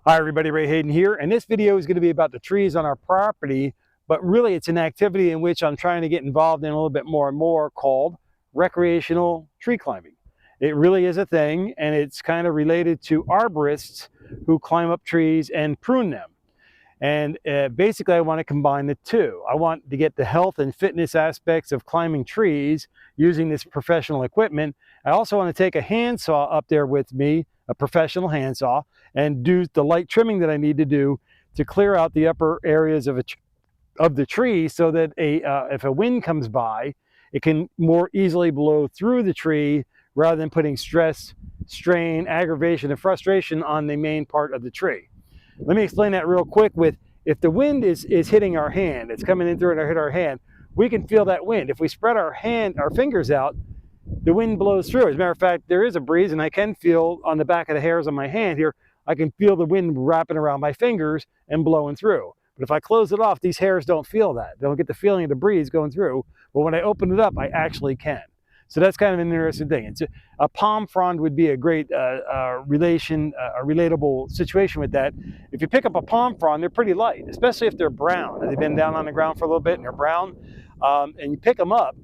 Hi everybody, Ray Hayden here, and this video is going to be about the trees on our property, but really it's an activity in which I'm trying to get involved in a little bit more and more called recreational tree climbing. It really is a thing, and it's kind of related to arborists who climb up trees and prune them. And basically I want to combine the two. I want to get the health and fitness aspects of climbing trees using this professional equipment. I also want to take a handsaw up there with me, a professional handsaw, and do the light trimming that I need to do to clear out the upper areas of the tree so that if a wind comes by, it can more easily blow through the tree rather than putting stress, strain, aggravation, and frustration on the main part of the tree. Let me explain that real quick with, if the wind is hitting our hand, it's coming in through and hit our hand, we can feel that wind. If we spread our fingers out, the wind blows through. As a matter of fact, there is a breeze, and I can feel on the back of the hairs on my hand here, I can feel the wind wrapping around my fingers and blowing through. But if I close it off, these hairs don't feel that. They don't get the feeling of the breeze going through. But when I open it up, I actually can. So that's kind of an interesting thing. A palm frond would be a great relatable situation with that. If you pick up a palm frond, they're pretty light, especially if they're brown. They've been down on the ground for a little bit and they're brown, and you pick them up,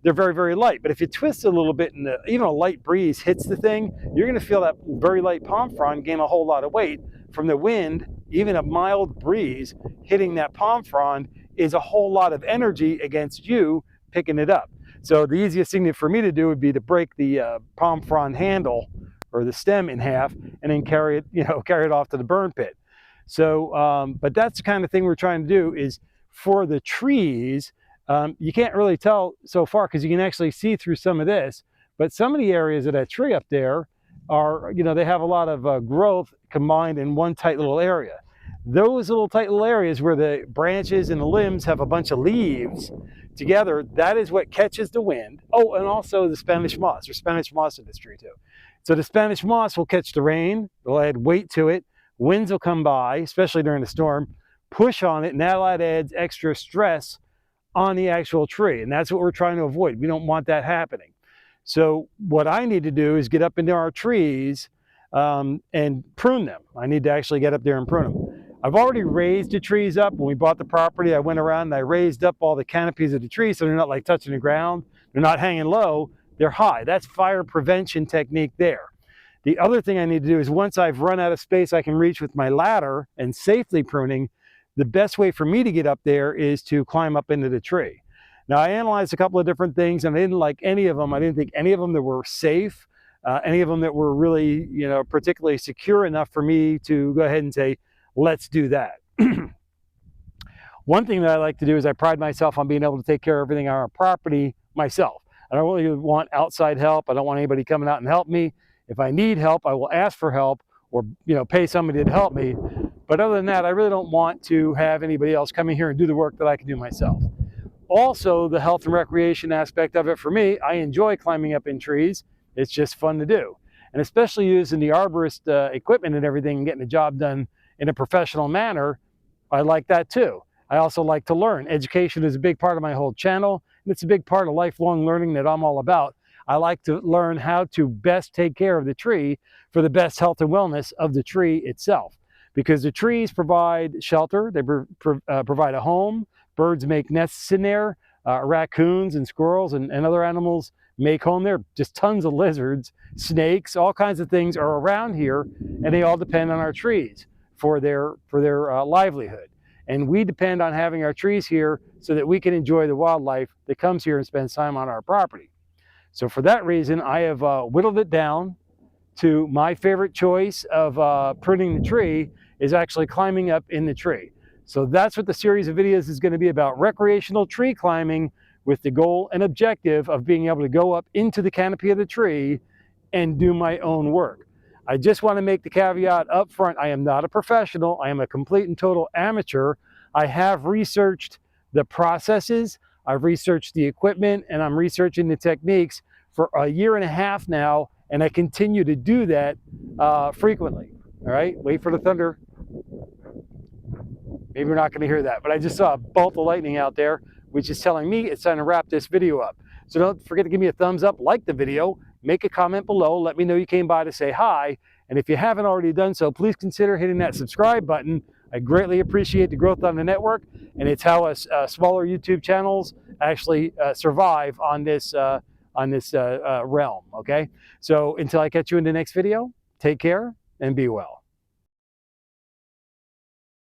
they're very, very light. But if you twist it a little bit and even a light breeze hits the thing, you're going to feel that very light palm frond gain a whole lot of weight from the wind. Even a mild breeze hitting that palm frond is a whole lot of energy against you picking it up. So the easiest thing for me to do would be to break the palm frond handle or the stem in half and then carry it off to the burn pit. So, but that's the kind of thing we're trying to do. Is for the trees, you can't really tell so far because you can actually see through some of this, but some of the areas of that tree up there are, they have a lot of growth combined in one tight little area. Those little tight little areas where the branches and the limbs have a bunch of leaves together, that is what catches the wind. Oh, and also the Spanish moss. There's Spanish moss in this tree too. So the Spanish moss will catch the rain, they'll add weight to it, winds will come by, especially during the storm, push on it, and that adds extra stress on the actual tree. And that's what we're trying to avoid. We don't want that happening. So what I need to do is get up into our trees and prune them. I need to actually get up there and prune them. I've already raised the trees up. When we bought the property, I went around and I raised up all the canopies of the trees so they're not like touching the ground. They're not hanging low, they're high. That's fire prevention technique there. The other thing I need to do is, once I've run out of space I can reach with my ladder and safely pruning, the best way for me to get up there is to climb up into the tree. Now, I analyzed a couple of different things and I didn't like any of them. I didn't think any of them that were safe, any of them that were really, particularly secure enough for me to go ahead and say, let's do that. One thing that I like to do is I pride myself on being able to take care of everything on our property myself. I don't really want outside help. I don't want anybody coming out and help me. If I need help, I will ask for help or pay somebody to help me. But other than that, I really don't want to have anybody else come in here and do the work that I can do myself. Also, the health and recreation aspect of it for me, I enjoy climbing up in trees. It's just fun to do. And especially using the arborist equipment and everything and getting the job done in a professional manner, I like that too. I also like to learn. Education is a big part of my whole channel, and it's a big part of lifelong learning that I'm all about. I like to learn how to best take care of the tree for the best health and wellness of the tree itself. Because the trees provide shelter, they provide a home, birds make nests in there, raccoons and squirrels and other animals make home there. Just tons of lizards, snakes, all kinds of things are around here, and they all depend on our trees for their livelihood. And we depend on having our trees here so that we can enjoy the wildlife that comes here and spends time on our property. So for that reason, I have whittled it down to my favorite choice of pruning the tree is actually climbing up in the tree. So that's what the series of videos is going to be about: recreational tree climbing, with the goal and objective of being able to go up into the canopy of the tree and do my own work. I just want to make the caveat up front, I am not a professional. I am a complete and total amateur. I have researched the processes, I've researched the equipment, and I'm researching the techniques for a year and a half now, and I continue to do that frequently. All right, wait for the thunder. Maybe we're not going to hear that, but I just saw a bolt of lightning out there, which is telling me it's time to wrap this video up. So don't forget to give me a thumbs up, like the video, make a comment below, let me know you came by to say hi, And if you haven't already done so, please consider hitting that subscribe button. I greatly appreciate the growth on the network, and it's how us smaller YouTube channels actually survive on this realm, okay? So until I catch you in the next video, take care and be well.